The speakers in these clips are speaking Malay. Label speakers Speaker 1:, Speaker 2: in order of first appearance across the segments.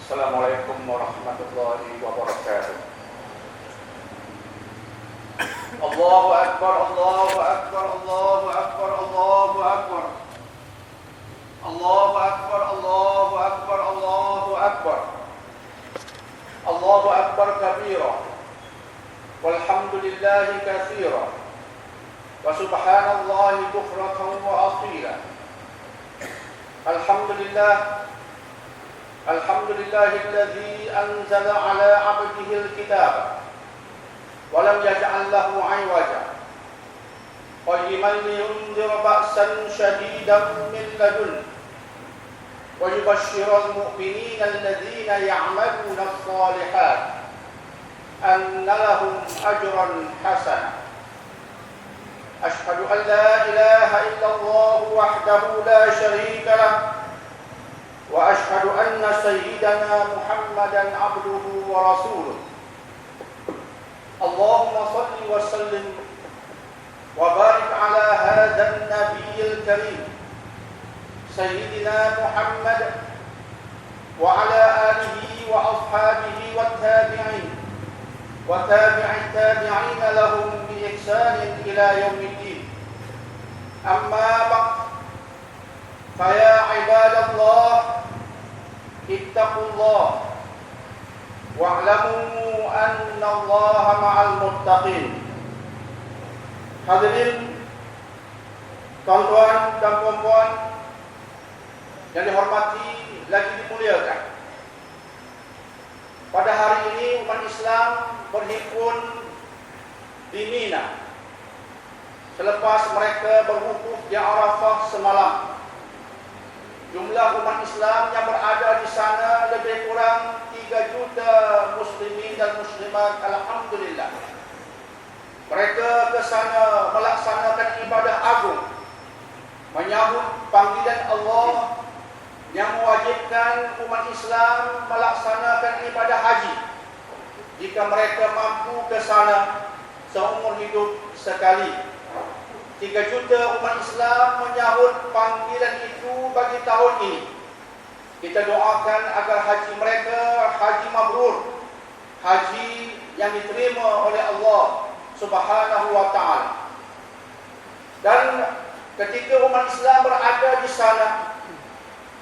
Speaker 1: Assalamualaikum warahmatullahi wabarakatuh. Allahu akbar, Allahu akbar, Allahu akbar, Allahu akbar. Allahu akbar, Allahu akbar, Allahu akbar. Allahu akbar kabira. Walhamdulillahi katsira. Wa subhanallahi bukratan wa asila. Alhamdulillah. Alhamdulillahilladzi anzala ala 'abdihi al-kitaba wa lam yaj'al lahu 'iwaja qayyiman liyundhira ba'san shadidan min ladunhu wa yubashshira al-mu'minina alladhina ya'maluna as-salihat anna lahum ajran hasana. Ashhadu an la ilaha illallah wahdahu la sharika lahu wa ashhadu anna sayyidana Muhammadan abduhu wa rasuluh. Allahumma salli wa sallim wa barik ala hadzal nabiyil karim sayyidina Muhammad wa ala alihi wa ashabihi wat tabi'in wa tabi'it tabi'in lahum bi ihsanin ila yaumiddin. Amma ba'd. Faya ibadallah, ittaqullah wa'lamu anna Allaha ma'al muttaqin. Hadirin tuan-tuan dan puan-puan yang dihormati lagi dimuliakan. Pada hari ini umat Islam berhimpun di Mina selepas mereka berwukuf di Arafah semalam. Jumlah umat Islam yang berada di sana lebih kurang 3 juta muslimin dan muslimat. Alhamdulillah. Mereka ke sana melaksanakan ibadah agung, menyambut panggilan Allah yang mewajibkan umat Islam melaksanakan ibadah haji jika mereka mampu ke sana seumur hidup sekali. 3 juta umat Islam menyahut panggilan itu bagi tahun ini. Kita doakan agar haji mereka haji mabrur, haji yang diterima oleh Allah Subhanahu wa taala. Dan ketika umat Islam berada di sana,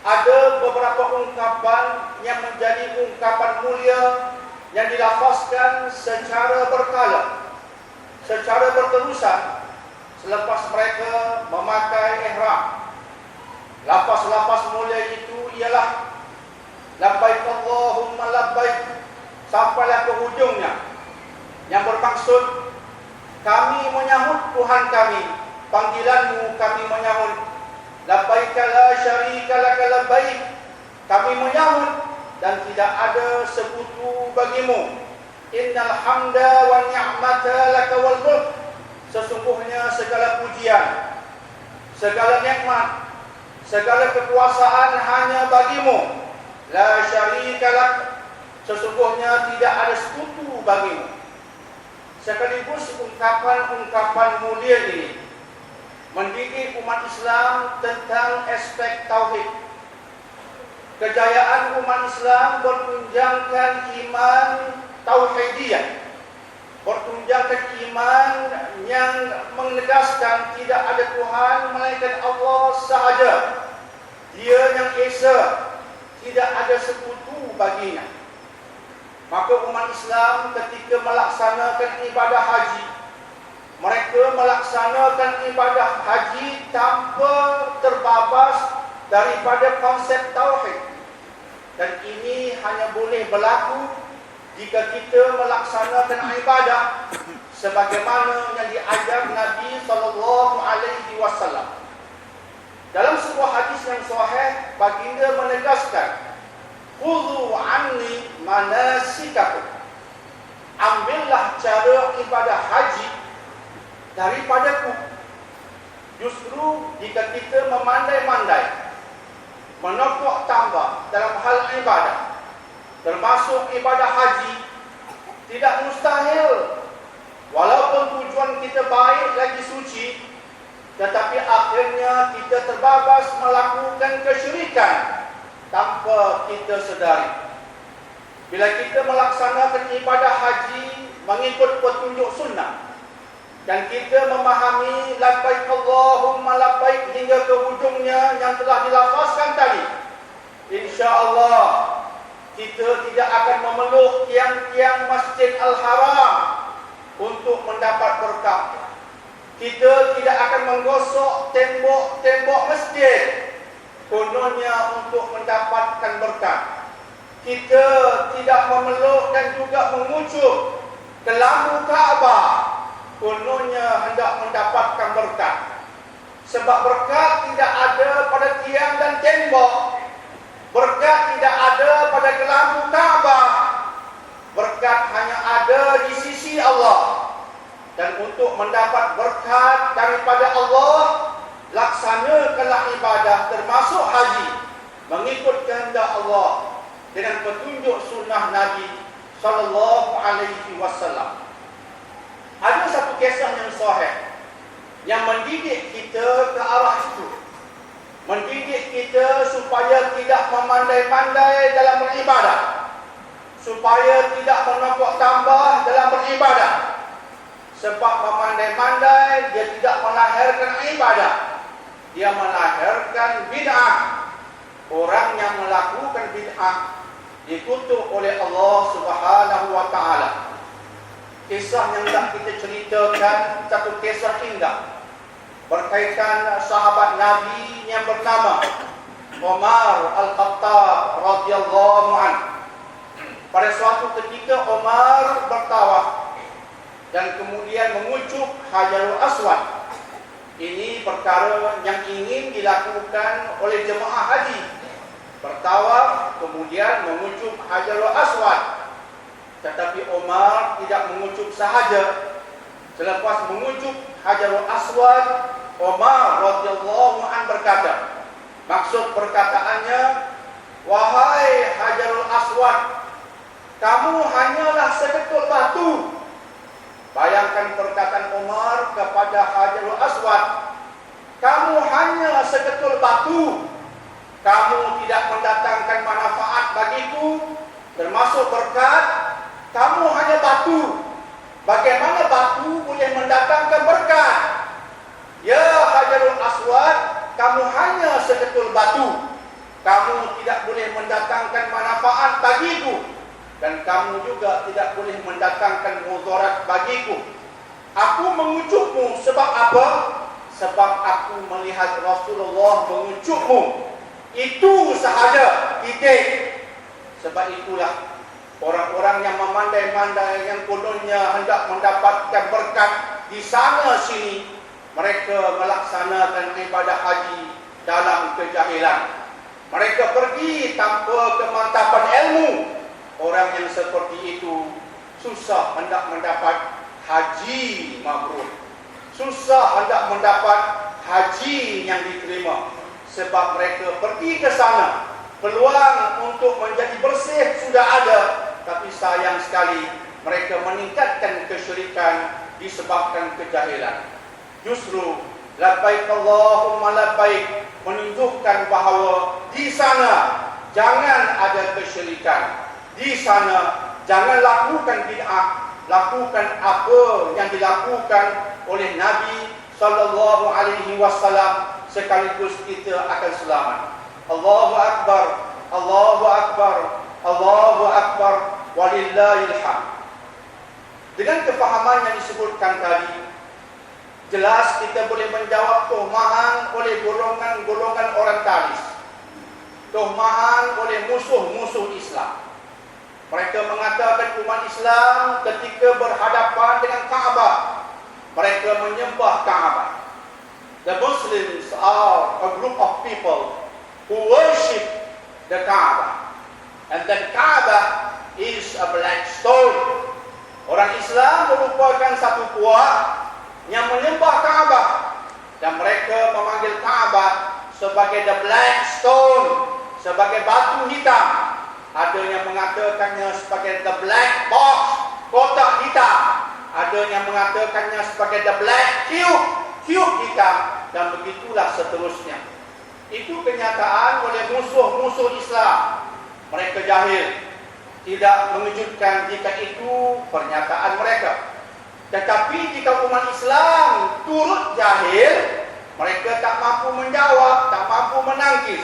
Speaker 1: ada beberapa ungkapan yang menjadi ungkapan mulia yang dilafazkan secara berkala, secara berterusan selepas mereka memakai ihram. Lafaz-lafaz mulia itu ialah labbaik Allahumma labbaik sampailah ke hujungnya, yang bermaksud kami menyahut Tuhan kami, panggilanmu kami menyahut. Labbaik la syarika laka labbaik, kami menyahut dan tidak ada sekutu bagimu. Innal hamda wa ni'mata laka wal mulk, sesungguhnya segala pujian, segala nikmat, segala kekuasaan hanya bagimu. La syarika lak, sesungguhnya tidak ada sekutu bagimu. Sekaligus ungkapan-ungkapan mulia ini mendidik umat Islam tentang aspek tauhid. Kejayaan umat Islam bertunjangkan iman tauhidiyah, bertunjangkan iman yang menegaskan tidak ada Tuhan melainkan Allah sahaja. Dia yang esa, tidak ada sekutu baginya. Maka umat Islam ketika melaksanakan ibadah haji, mereka melaksanakan ibadah haji tanpa terbabas daripada konsep tauhid. Dan ini hanya boleh berlaku jika kita melaksanakan ibadah sebagaimana yang diajar Nabi sallallahu alaihi wasallam. Dalam sebuah hadis yang sahih, baginda menegaskan, "Khudhu anni manasikakum." Ambillah cara ibadah haji daripadaku. Justru jika kita memandai-mandai, menokok tambah dalam hal ibadah, termasuk ibadah haji, tidak mustahil walaupun tujuan kita baik lagi suci, tetapi akhirnya kita terbabas melakukan kesyirikan tanpa kita sedari. Bila kita melaksanakan ibadah haji mengikut petunjuk sunnah dan kita memahami labbaik Allahumma labbaik hingga ke ujungnya yang telah dilafazkan tadi, insya-Allah kita tidak akan memeluk tiang-tiang Masjid Al-Haram untuk mendapat berkah. Kita tidak akan menggosok tembok-tembok masjid kononnya untuk mendapatkan berkat. Kita tidak memeluk dan juga mengucup ke lampu Kaabah kononnya hendak mendapatkan berkat. Sebab berkat tidak ada pada tiang dan tembok. Berkat tidak ada pada lampu Kaabah. Berkat hanya ada di sisi Allah. Dan untuk mendapat berkat daripada Allah, laksanakanlah ibadah termasuk haji mengikut kehendak Allah dengan petunjuk sunnah Nabi sallallahu alaihi wasallam. Ada satu kisah yang sahih yang mendidik kita ke arah itu. Mendidik kita supaya tidak memandai-pandai dalam beribadah, supaya tidak menokok tambah dalam beribadah. Sebab memandai-pandai dia tidak melahirkan ibadah, dia melahirkan bid'ah. Orang yang melakukan bid'ah dikutuk oleh Allah Subhanahu wa taala. Kisah yang nak kita ceritakan satu kisah indah berkaitan sahabat Nabi yang bernama Umar Al-Khattab radhiyallahu anhu. Pada suatu ketika Umar bertawaf dan kemudian mengucup Hajarul Aswad. Ini perkara yang ingin dilakukan oleh jemaah haji. Bertawaf kemudian mengucup Hajarul Aswad. Tetapi Umar tidak mengucup sahaja. Selepas mengucup Hajarul Aswad, Umar radhiyallahu anhu berkata, maksud perkataannya, wahai Hajarul Aswad, kamu hanyalah seketul batu. Bayangkan perkataan Umar kepada Hajarul Aswad, kamu hanya seketul batu. Kamu tidak mendatangkan manfaat bagiku, termasuk berkat. Kamu hanya batu. Bagaimana batu boleh mendatangkan berkat? Ya Hajarul Aswad, kamu hanya seketul batu. Kamu tidak boleh mendatangkan manfaat bagiku, dan kamu juga tidak boleh mendatangkan mudarat bagiku. Aku mengucupmu sebab apa? Sebab aku melihat Rasulullah mengucupmu. Itu sahaja, titik. Sebab itulah orang-orang yang memandai-mandai, yang kononnya hendak mendapatkan berkat di sana sini, mereka melaksanakan ibadah haji dalam kejahilan. Mereka pergi tanpa kemantapan ilmu. Orang yang seperti itu susah hendak mendapat haji mabrur, susah hendak mendapat haji yang diterima. Sebab mereka pergi ke sana, peluang untuk menjadi bersih sudah ada, tapi sayang sekali mereka meningkatkan kesyirikan disebabkan kejahilan. Justru labbaik Allahumma labbaik menunjukkan bahawa di sana jangan ada kesyirikan. Di sana jangan lakukan bid'ah, lakukan apa yang dilakukan oleh Nabi sallallahu alaihi wasallam, sekaligus kita akan selamat. Allahu akbar, Allahu akbar, Allahu akbar, walillahil hamd. Dengan kefahaman yang disebutkan tadi, jelas kita boleh menjawab tuhmahan oleh golongan-golongan orientalis, tuhmahan oleh musuh-musuh Islam. Mereka mengatakan umat Islam ketika berhadapan dengan Kaabah, mereka menyembah Kaabah. The Muslims are a group of people who worship the Kaabah, and that Kaabah is a black stone. Orang Islam merupakan satu kuat yang menyembah Kaabah, dan mereka memanggil Kaabah sebagai the black stone, sebagai batu hitam. Ada yang mengatakannya sebagai the black box, kotak hitam. Ada yang mengatakannya sebagai the black cube, cube hitam, dan begitulah seterusnya. Itu kenyataan oleh musuh-musuh Islam. Mereka jahil. Tidak mengejutkan jika itu pernyataan mereka. Tetapi jika umat Islam turut jahil, mereka tak mampu menjawab, tak mampu menangkis.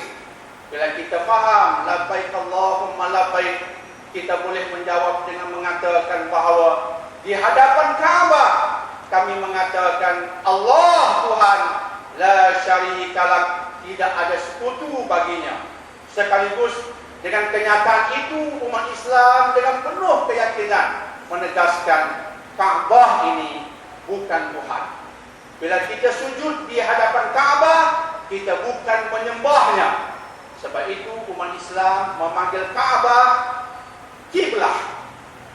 Speaker 1: Bila kita faham labbaik Allahumma labbaik, kita boleh menjawab dengan mengatakan bahawa di hadapan Kaabah kami mengatakan Allah Tuhan, la syarikalah, tidak ada sekutu baginya. Sekaligus dengan kenyataan itu, umat Islam dengan penuh keyakinan menegaskan Kaabah ini bukan Tuhan. Bila kita sujud di hadapan Kaabah, kita bukan menyembahnya. Sebab itu umat Islam memanggil Kaabah kiblah.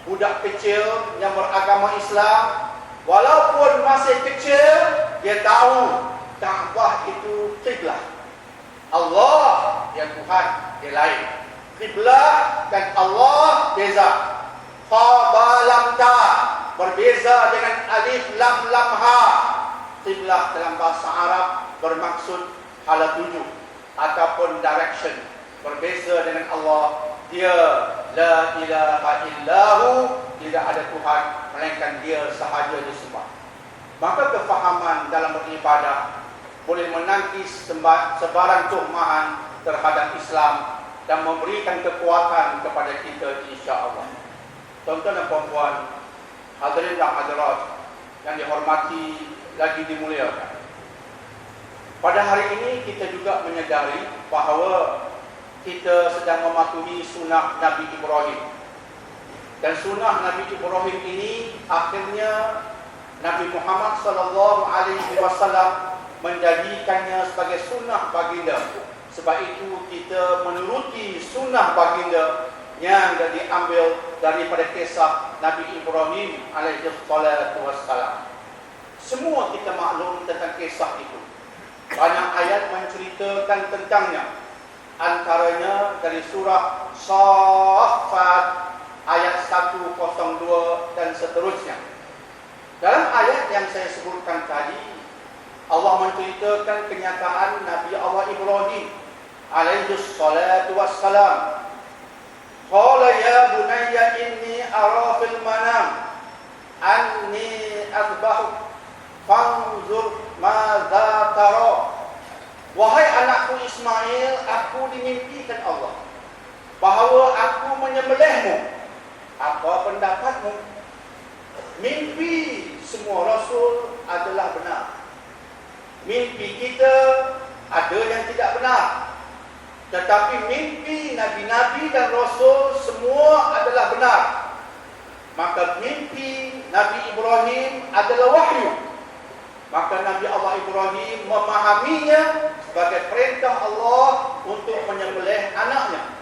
Speaker 1: Budak kecil yang beragama Islam, walaupun masih kecil, dia tahu Kaabah itu kiblah. Allah yang Tuhan, dia lain. Kiblah dan Allah beza. Ha ba lam ta berbeza dengan alif lam lam ha. Kiblah dalam bahasa Arab bermaksud hala tuju ataupun direction. Berbeza dengan Allah, dia la ilaha illahu, tidak ada Tuhan melainkan dia sahaja disembah. Maka kefahaman dalam beribadah boleh menangkis sebarang tuhmahan terhadap Islam dan memberikan kekuatan kepada kita, insya-Allah. Tuan-tuan dan puan-puan, hadirin dan hadirat yang dihormati lagi dimuliakan. Pada hari ini kita juga menyadari bahawa kita sedang mematuhi sunnah Nabi Ibrahim. Dan sunnah Nabi Ibrahim ini akhirnya Nabi Muhammad SAW menjadikannya sebagai sunnah baginda. Sebab itu kita menuruti sunnah baginda yang diambil daripada kisah Nabi Ibrahim alaihissalam. Semua kita maklum tentang kisah itu. Banyak ayat menceritakan tentangnya. Antaranya dari surah Shaffat ayat 102 dan seterusnya. Dalam ayat yang saya sebutkan tadi, Allah menceritakan kenyataan Nabi Allah Ibrahim alaihissalam. Qala ya bunayya inni ara fil manam anni azbahu fanzur madza tara. Wahai anakku Ismail, aku dimimpikan Allah bahawa aku menyembelihmu. Apa pendapatmu? Mimpi semua rasul adalah benar. Mimpi kita ada yang tidak benar. Tetapi mimpi Nabi-Nabi dan Rasul semua adalah benar. Maka mimpi Nabi Ibrahim adalah wahyu. Maka Nabi Allah Ibrahim memahaminya sebagai perintah Allah untuk menyembelih anaknya.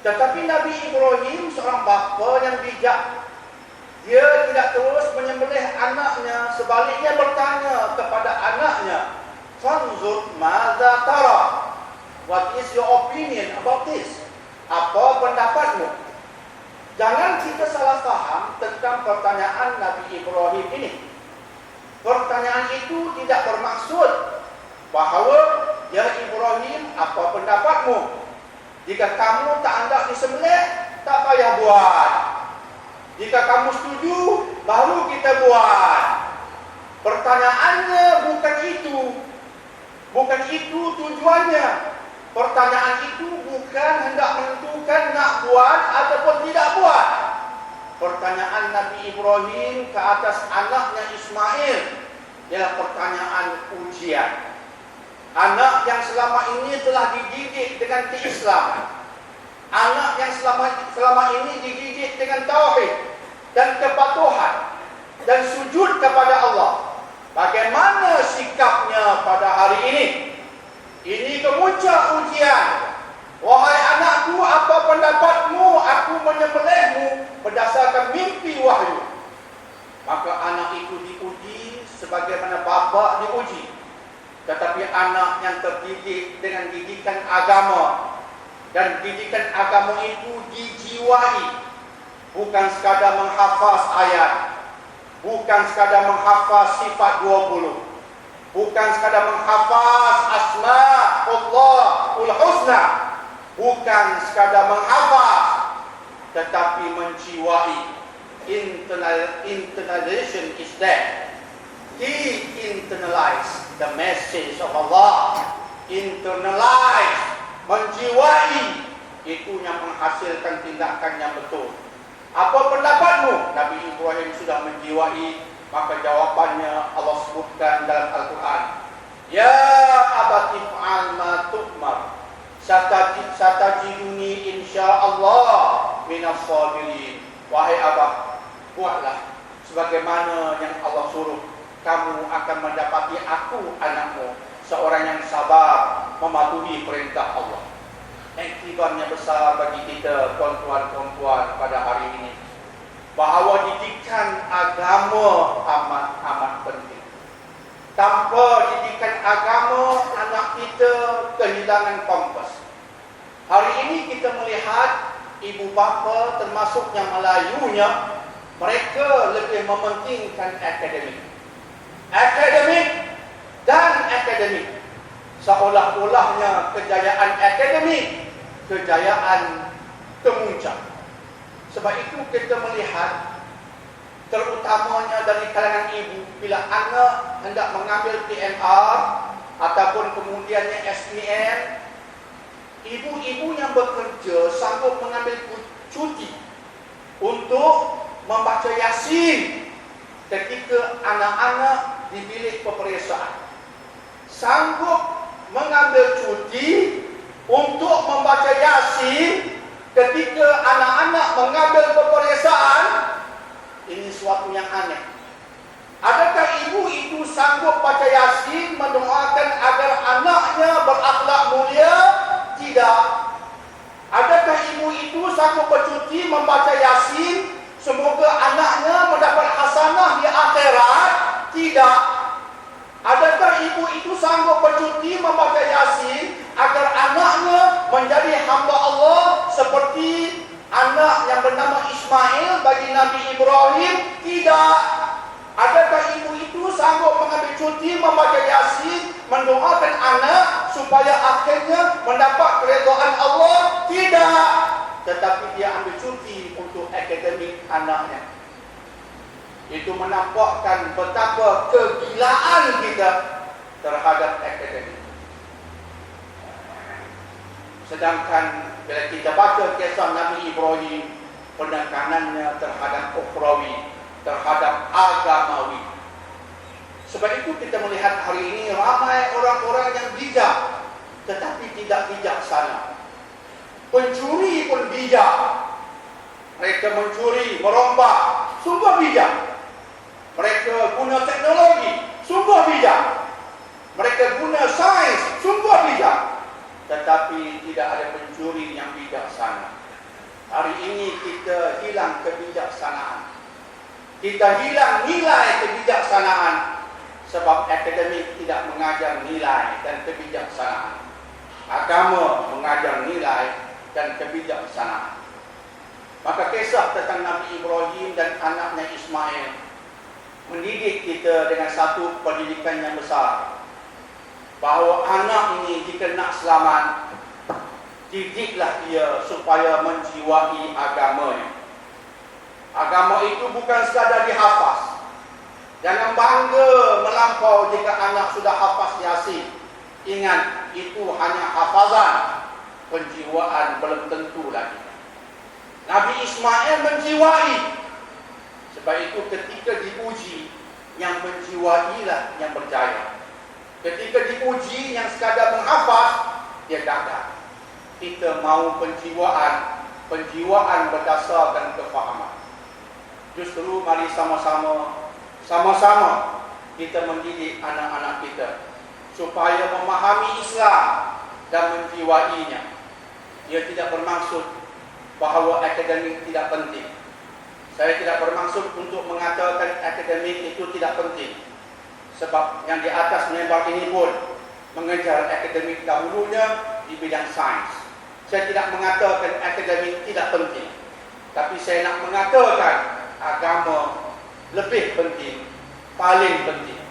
Speaker 1: Tetapi Nabi Ibrahim seorang bapa yang bijak. Dia tidak terus menyembelih anaknya. Sebaliknya bertanya kepada anaknya, "Fanzur madza tara?" What is your opinion about this? Apa pendapatmu? Jangan kita salah faham tentang pertanyaan Nabi Ibrahim ini. Pertanyaan itu tidak bermaksud bahawa, ya Ibrahim, apa pendapatmu? Jika kamu tak hendak disembelih, tak payah buat. Jika kamu setuju, baru kita buat. Pertanyaannya bukan itu. Bukan itu tujuannya. Pertanyaan itu bukan hendak menentukan nak buat ataupun tidak buat. Pertanyaan Nabi Ibrahim ke atas anaknya Ismail ialah pertanyaan ujian. Anak yang selama ini telah dididik dengan keislaman. Anak yang selama ini dididik dengan tauhid dan kepatuhan dan sujud kepada Allah. Bagaimana sikapnya pada hari ini? Ini kemuncak ujian. Wahai anakku, apa pendapatmu? Aku menyembelihmu berdasarkan mimpi wahyu. Maka anak itu diuji sebagaimana bapa diuji. Tetapi anak yang terdidik dengan didikan agama, dan didikan agama itu dijiwai, bukan sekadar menghafaz ayat, bukan sekadar menghafaz sifat 20, bukan sekadar menghafaz asma'ullah ul husna, bukan sekadar menghafaz, tetapi menjiwai. Internalization is there. He internalized the message of Allah. Internalize, menjiwai, itu yang menghasilkan tindakan yang betul. Apa pendapatmu? Nabi Ibrahim sudah menjiwai, maka jawabannya Allah sebutkan dalam Al-Quran. Ya abati fa'al ma tu'mar, satajiduni insyaallah minas sabirin. Wahai abah, buatlah sebagaimana yang Allah suruh. Kamu akan mendapati aku anakmu, seorang yang sabar mematuhi perintah Allah. Iktibarnya besar bagi kita tuan-tuan pada hari ini, bahawa didikan agama amat penting. Tanpa didikan agama, anak kita kehilangan kompas. Hari ini kita melihat ibu bapa termasuk yang Melayunya, mereka lebih mementingkan akademik. Akademik dan akademik. Seolah-olahnya kejayaan akademik, kejayaan kemuncak. Sebab itu kita melihat, terutamanya dari kalangan ibu, bila anak hendak mengambil PMR ataupun kemudiannya SPM, ibu-ibu yang bekerja sanggup mengambil cuti untuk membaca Yasin ketika anak-anak di bilik peperiksaan. Sanggup mengambil cuti untuk membaca Yasin ketika anak-anak mengambil peperiksaan. Ini suatu yang aneh. Adakah ibu itu sanggup baca Yasin, mendoakan agar anaknya berakhlak mulia? Tidak. Adakah ibu itu sanggup bercuti membaca Yasin, semoga anaknya mendapat hasanah di akhirat? Tidak. Adakah ibu itu sanggup bercuti membaca Yasin agar anaknya menjadi hamba Allah seperti anak yang bernama Ismail bagi Nabi Ibrahim? Tidak. Adakah ibu itu sanggup mengambil cuti membaca Yasin, mendoakan anak supaya akhirnya mendapat keredaan Allah? Tidak. Tetapi dia ambil cuti untuk akademik anaknya. Itu menampakkan betapa kegilaan kita terhadap akademik. Sedangkan bila kita baca kisah Nabi Ibrahim, penekanannya terhadap ukhrawi, terhadap agamawi. Sebab itu kita melihat hari ini ramai orang-orang yang bijak tetapi tidak bijaksana. Pencuri pun bijak. Mereka mencuri, merompak, sungguh bijak. Mereka guna teknologi, sungguh bijak. Mereka guna sains, sungguh bijak. Tetapi tidak ada pencuri yang bijaksana. Hari ini kita hilang kebijaksanaan. Kita hilang nilai kebijaksanaan sebab akademik tidak mengajar nilai dan kebijaksanaan. Agama mengajar nilai dan kebijaksanaan. Maka kisah tentang Nabi Ibrahim dan anaknya Ismail mendidik kita dengan satu pendidikan yang besar, bahawa anak ini jika nak selamat, didiklah dia supaya menjiwai agamanya. Agama itu bukan sekadar dihafaz. Jangan bangga melampau jika anak sudah hafaz Yasin. Ingat, itu hanya hafazan. Penjiwaan belum tentu lagi. Nabi Ismail menjiwai. Sebab itu ketika diuji, yang menjiwailah yang berjaya. Ketika diuji yang sekadar menghafaz, dia gagal. Kita mahu penjiwaan berdasarkan kefahaman. Justru mari sama-sama kita mendidik anak-anak kita supaya memahami Islam dan menjiwainya. Dia tidak bermaksud bahawa akademik tidak penting. Saya tidak bermaksud untuk mengatakan akademik itu tidak penting. Sebab yang di atas mimbar ini pun mengejar akademik dahulunya di bidang sains. Saya tidak mengatakan akademik tidak penting. Tapi saya nak mengatakan agama lebih penting, paling penting.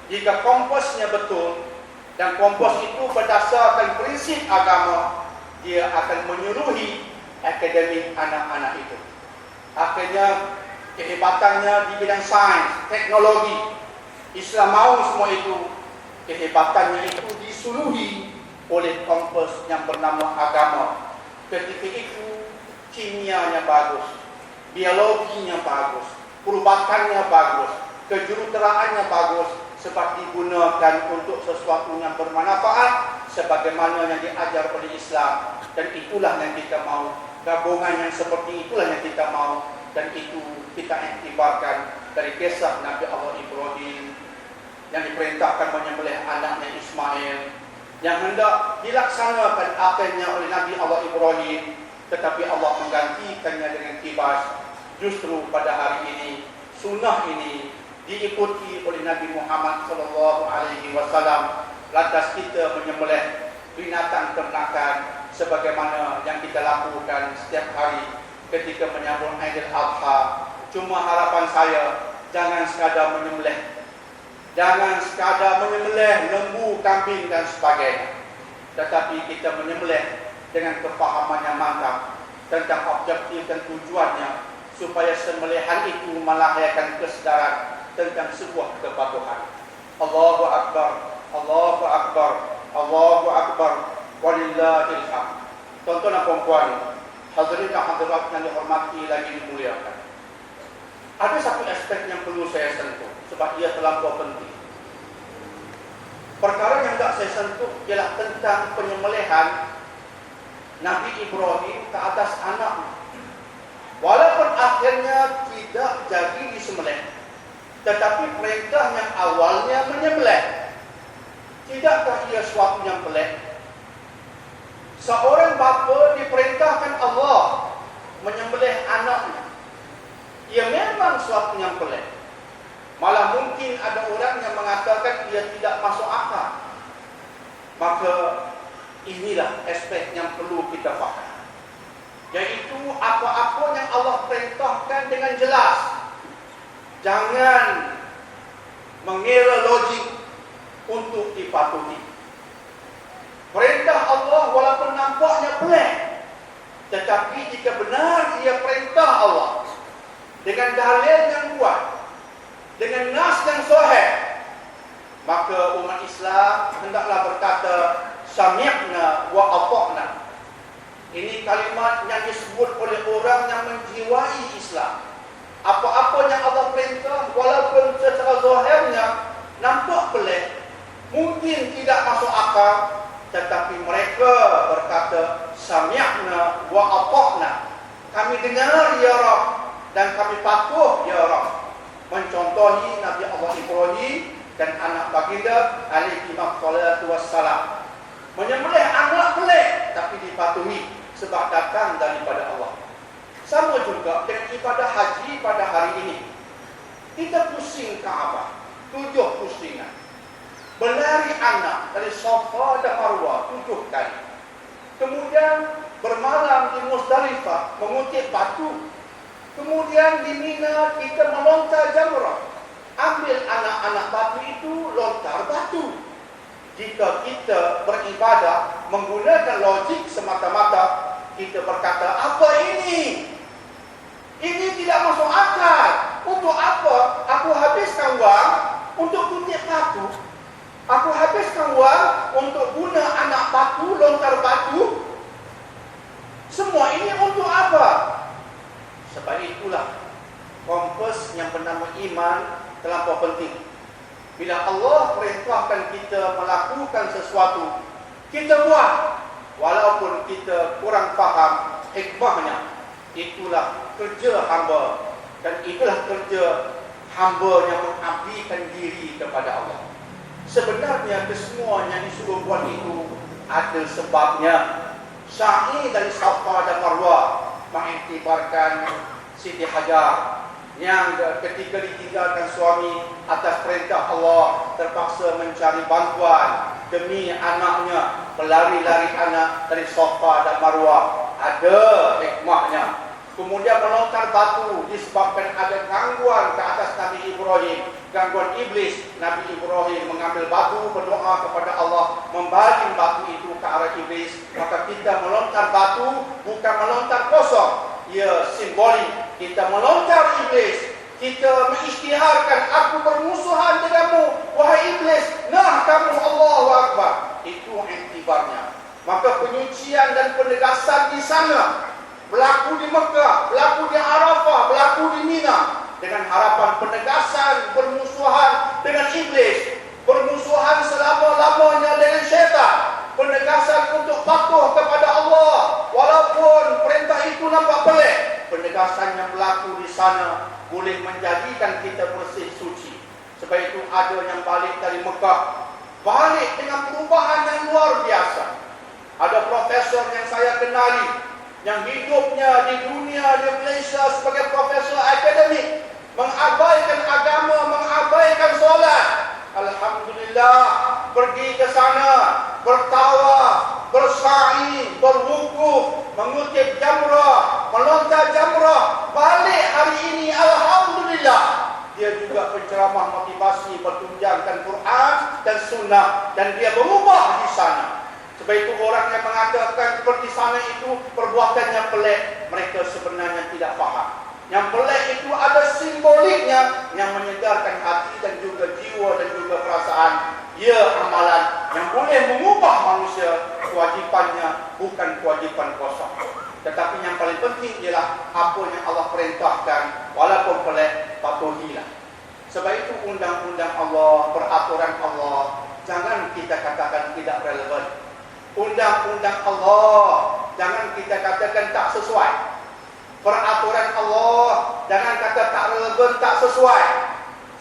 Speaker 1: Jika kompasnya betul dan kompas itu berdasarkan prinsip agama, dia akan menyuruhi akademik anak-anak itu. Akhirnya kehebatannya di bidang sains, teknologi, Islam mau semua itu. Kehebatannya itu disuluhi oleh kompas yang bernama agama. Ketika itu kimianya bagus, biologinya bagus, perubatannya bagus, kejuruteraannya bagus, sebab digunakan untuk sesuatu yang bermanfaat sebagaimana yang diajar oleh Islam. Dan itulah yang kita mau, gabungan yang seperti itulah yang kita mau. Dan itu kita iktibarkan dari kisah Nabi Allah Ibrahim yang diperintahkan menyembelih anaknya Ismail, yang hendak dilaksanakan akhirnya oleh Nabi Allah Ibrahim, tetapi Allah menggantikannya dengan kibas. Justru pada hari ini sunnah ini diikuti oleh Nabi Muhammad SAW. Lantas kita menyembelih binatang ternakan sebagaimana yang kita lakukan setiap hari ketika menyambut Aidil Adha. Cuma harapan saya, jangan sekadar menyembelih, jangan sekadar menyembelih lembu, kambing dan sebagainya, tetapi kita menyembelih dengan kefahaman yang mantap tentang objektif dan tujuannya, supaya sembelihan itu melahirkan kesedaran tentang sebuah kepatuhan. Allahu Akbar, Allahu Akbar, Allahu Akbar, walillahil hamd. Tuan-tuan dan puan-puan, hadirin dan hadirat yang dihormati lagi dimuliakan, ada satu aspek yang perlu saya sentuh sebab ia terlampau penting. Perkara yang tidak saya sentuh ialah tentang penyembelihan Nabi Ibrahim ke atas anaknya. Walaupun akhirnya tidak jadi disembelih, tetapi perintah yang awalnya menyembelih. Tidakkah ia suatu yang pelik? Seorang bapa diperintahkan Allah menyembelih anaknya. Ia memang suatu yang pelik. Malah mungkin ada orang yang mengatakan ia tidak masuk akal. Maka inilah aspek yang perlu kita faham, yaitu apa-apa yang Allah perintahkan dengan jelas. Jangan mengira logik untuk dipatuhi. Perintah Allah walaupun nampaknya pelik, tetapi jika benar ia perintah Allah dengan dalil yang kuat, dengan nas yang sahih, maka umat Islam hendaklah berkata sami'na wa ata'na. Ini kalimat yang disebut oleh orang yang menjiwai Islam. Apa-apa yang Allah perintah walaupun secara zahirnya nampak pelik, mungkin tidak masuk akal, tetapi mereka berkata sami'na wa ata'na. Kami dengar ya Rabb dan kami patuh ya Rabb. Mencontohi Nabi Allah Ibrahim dan anak baginda alaihi wassalatu wassalam. Menyembelih anak pelik tapi dipatuhi sebab datang daripada Allah. Sama juga dengan ibadah haji pada hari ini. Kita pusing Kaabah 7 pusingan. Berlari anak dari Safa dan Marwah 7 kali. Kemudian bermalam di Muzdalifah mengutip batu. Kemudian di Mina kita melontar jamrah. Ambil anak-anak batu itu, lontar batu. Jika kita beribadah menggunakan logik semata-mata, kita berkata, apa ini? Ini tidak masuk akal. Untuk apa? Aku habiskan wang untuk kutip batu. Aku habiskan wang untuk guna anak batu, lontar batu. Semua ini untuk apa? Sebab itulah kompas yang bernama iman terlampau penting. Bila Allah perintahkan kita melakukan sesuatu, kita buat walaupun kita kurang faham hikmahnya. Itulah kerja hamba, dan itulah kerja hamba yang mengabdikan diri kepada Allah. Sebenarnya kesemua yang disuruh buat itu ada sebabnya. Sa'i dari Safa dan Marwah mengiktibarkan Siti Hajar yang ketika ditinggalkan suami atas perintah Allah terpaksa mencari bantuan demi anaknya, berlari-lari anak dari Safa dan Marwah. Ada hikmahnya. Kemudian melontar batu disebabkan ada gangguan ke atas Nabi Ibrahim, gangguan iblis. Nabi Ibrahim mengambil batu, berdoa kepada Allah, membaling batu itu ke arah iblis, maka kita melontar batu bukan melontar kosong. Ia simbolik kita melontar iblis. Kita mengisytiharkan, aku bermusuhan denganmu wahai iblis, nah kamu, Allahu Akbar. Itu iktibarnya. Maka penyucian dan penegasan di sana berlaku di Mekah, berlaku di Arafah, berlaku di Mina, dengan harapan penegasan bermusuhan dengan iblis, bermusuhan selama-lamanya dengan syaitan, penegasan untuk patuh kepada Allah walaupun perintah itu nampak pelik. Penegasan yang berlaku di sana boleh menjadikan kita bersih suci. Sebab itu ada yang balik dari Mekah, balik dengan perubahan yang luar biasa. Ada profesor yang saya kenali yang hidupnya di dunia di Malaysia sebagai profesor akademik, mengabaikan agama, mengabaikan solat. Alhamdulillah, pergi ke sana, bertawaf, bersa'i, berwukuf, mengutip jamrah, melontar jamrah, balik hari ini, alhamdulillah. Dia juga penceramah motivasi, bertunjangkan Quran dan sunnah, dan dia berubah di sana. Sebab itu orang yang mengatakan pergi sana itu perbuatannya pelik, mereka sebenarnya tidak faham. Yang pelik itu ada simboliknya yang menyegarkan hati dan juga jiwa dan juga perasaan. Ia amalan yang boleh mengubah manusia, kewajipannya bukan kewajipan kosong. Tetapi yang paling penting ialah apa yang Allah perintahkan, walaupun pelik, patuhilah. Sebab itu undang-undang Allah, peraturan Allah, jangan kita katakan tidak relevan. Undang-undang Allah jangan kita katakan tak sesuai. Peraturan Allah jangan kata tak relevan, tak sesuai.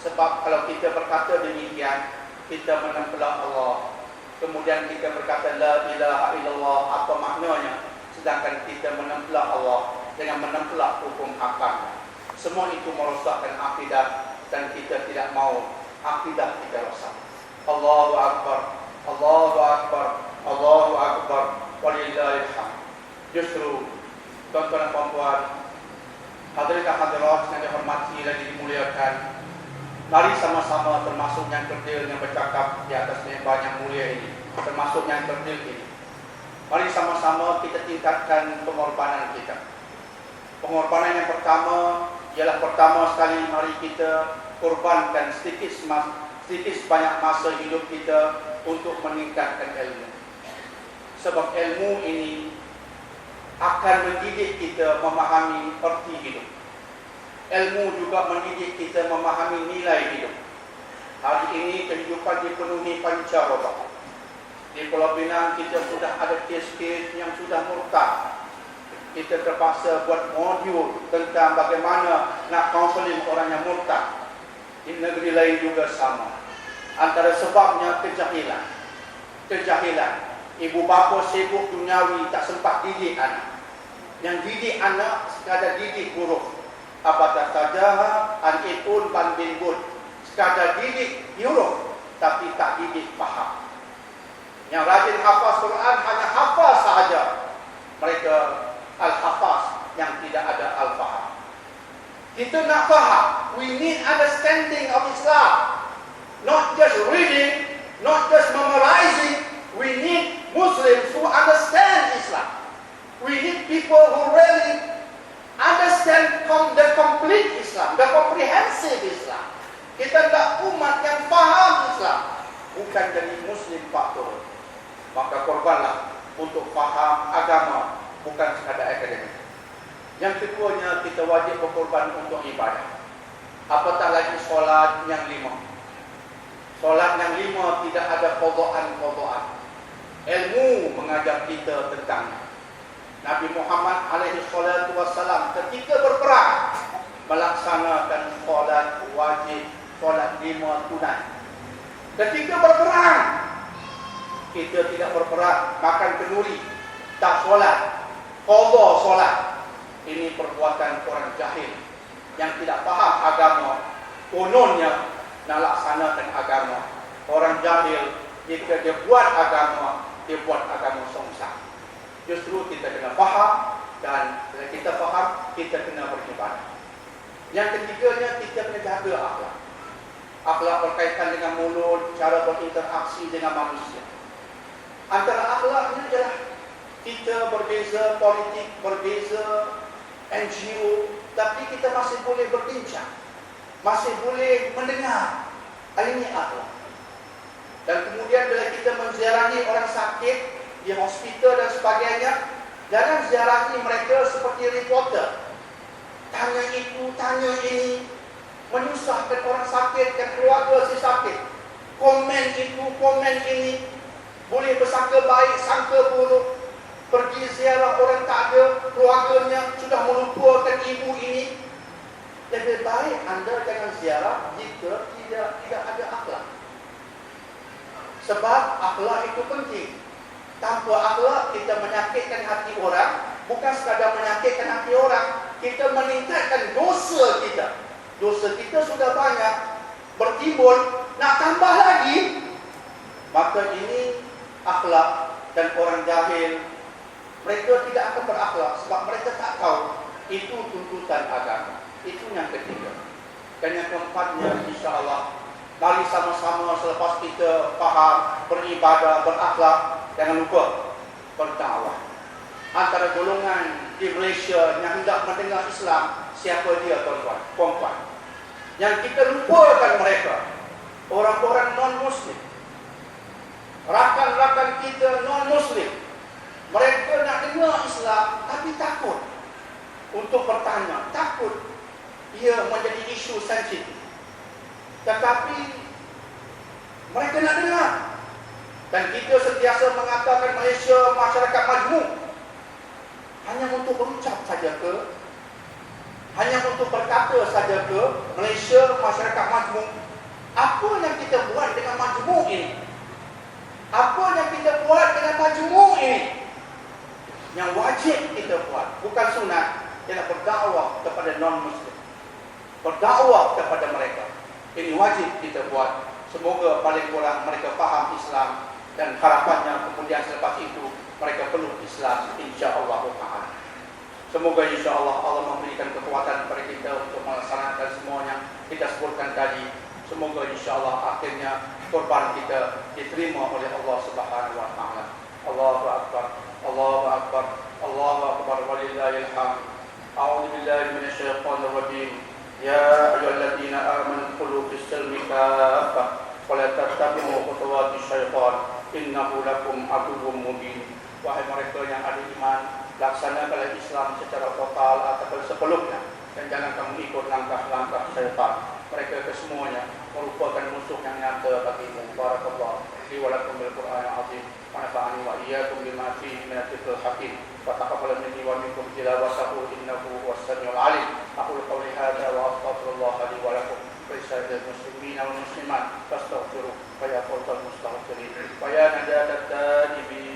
Speaker 1: Sebab kalau kita berkata demikian, kita menempelak Allah. Kemudian kita berkata la ilaha illallah, apa maknanya? Sedangkan kita menempelak Allah dengan menempelak hukum hakamnya. Semua itu merosakkan akidah, dan kita tidak mau akidah kita rosak. Allahu Akbar, Allahu Akbar, Allahu Akbar, walillahil hamd. Justru tuan-tuan dan puan-puan, hadirin dan hadirat yang dihormati dan dimuliakan, mari sama-sama, termasuk yang kerdil yang bercakap di atas mimbar yang mulia ini, termasuk yang kerdil ini, mari sama-sama kita tingkatkan pengorbanan kita. Pengorbanan yang pertama ialah pertama sekali mari kita korbankan sedikit sebanyak masa hidup kita untuk meningkatkan ilmu. Sebab ilmu ini akan mendidik kita memahami erti hidup. Ilmu juga mendidik kita memahami nilai hidup. Hari ini kehidupan dipenuhi pancaroba. Di Pulau Pinang kita sudah ada kes-kes yang sudah murtad. Kita terpaksa buat modul tentang bagaimana nak kaunseling orang yang murtad. Di negeri lain juga sama. Antara sebabnya kejahilan. Kejahilan. Ibu bapa sibuk duniawi, tak sempat didik anak. Yang didik anak sekadar didik huruf. Abadah sajaha an-itun ban bin bud. Sekadar didik huruf, tapi tak didik faham. Yang rajin hafaz Quran hanya hafaz sahaja. Mereka al-hafaz yang tidak ada al-faham. Kita nak faham. We need understanding of Islam. Not just reading, not just memorizing. We need Muslims who understand Islam. We need people who really understand the complete Islam, the comprehensive Islam. Kita tak umat yang faham Islam, bukan jadi Muslim faktor. Maka korbanlah untuk faham agama, bukan sekadar akademik. Yang keduanya, kita wajib berkorban untuk ibadah. Apatah lagi solat yang 5. Solat yang 5 tidak ada qadaan. Ilmu mengajar kita tentangnya. Nabi Muhammad alaihi salatu wassalam ketika berperang melaksanakan solat wajib, solat 5 tunai. Ketika berperang, kita tidak berperang, makan kenduri, tak solat, qadha solat. Ini perbuatan orang jahil yang tidak faham agama. Kononnya nak laksanakan agama. Orang jahil jika dia buat agama, dia buat agama songsak. Justru kita kena faham, dan bila kita faham, kita kena beribadah. Yang ketiganya, kita kena jaga akhlak. Akhlak berkaitan dengan mulut, cara berinteraksi dengan manusia. Antara akhlaknya adalah kita berbeza politik, berbeza NGO, tapi kita masih boleh berbincang, masih boleh mendengar. Ini akhlak. Dan kemudian bila kita menziarahi orang sakit di hospital dan sebagainya, jangan ziarahi mereka seperti reporter. Tanya itu, tanya ini, menyusahkan orang sakit dan keluarga si sakit. Komen itu, komen ini, boleh bersangka baik, sangka buruk. Pergi ziarah orang tak ada, keluarganya sudah melupakan ibu ini. Lebih baik anda jangan ziarah jika tidak ada akhlak. Sebab akhlak itu penting. Tanpa akhlak kita menyakitkan hati orang. Bukan sekadar menyakitkan hati orang, kita meningkatkan dosa kita. Dosa kita sudah banyak bertimbul, nak tambah lagi. Maka ini akhlak. Dan orang jahil, mereka tidak akan berakhlak sebab mereka tak tahu itu tuntutan agama. Itu yang ketiga. Dan yang keempatnya, insya-Allah, mari sama-sama selepas kita faham, beribadah, berakhlak, jangan lupa berdakwah. Antara golongan di Malaysia yang hendak mendengar Islam, siapa dia tuan-tuan, puan-puan? Yang kita lupakan mereka, orang-orang non-Muslim, rakan-rakan kita non-Muslim. Mereka nak dengar Islam tapi takut untuk bertanya, takut ia menjadi isu sensitif. Tetapi mereka nak dengar. Dan kita sentiasa mengatakan Malaysia masyarakat majmuk. Hanya untuk berucap saja ke? Hanya untuk berkata saja ke? Malaysia masyarakat majmuk. Apa yang kita buat dengan majmuk ini? Apa yang kita buat dengan majmuk ini? Yang wajib kita buat, bukan sunat, ialah berdakwah kepada non-Muslim. Berdakwah kepada mereka. Ini wajib kita buat. Semoga paling kurang mereka faham Islam. Dan harapannya kemudian selepas itu mereka peluk Islam, insya-Allah ta'ala. Semoga insya-Allah Allah memberikan kekuatan kepada kita untuk melaksanakan semua yang kita sebutkan tadi. Semoga insya-Allah akhirnya korban kita diterima oleh Allah Subhanahu wa taala. Allahu akbar. Allahu akbar. Allahu akbar walillahil hamd. A'udzu billahi minasyaitonir rajim. Ya ayyuhalladzina amanu qulu fis-silmi kaffah wa la tattabi'u khutuwatis syaitan. Innahu lakum aduwwum mubin. Wahai mereka yang ada iman, laksanakanlah Islam secara total ataupun sebelumnya, dan jangan kamu ikut langkah-langkah syaitan. Mereka kesemuanya merupakan musuh yang nyata bagimu. Barakallah li wa lakum bil Qur'anil azim. Wa nafa'ani wa iyyakum bima fihi min dzikril hakim. Wa taqabbal minni wa minkum tilawatahu innahu huwas samiul alim. Aqulu qawli hadza wa astaghfirullah li wa lakum. فَإِسْتَغْفِرُوا الْمُسْلِمِينَ وَالْمُسْلِمَاتِ فَاسْتَغْفِرُوهُ فَيَا فَوْزَ الْمُسْتَغْفِرِينَ وَيَا نَجَاةَ التَّائِبِينَ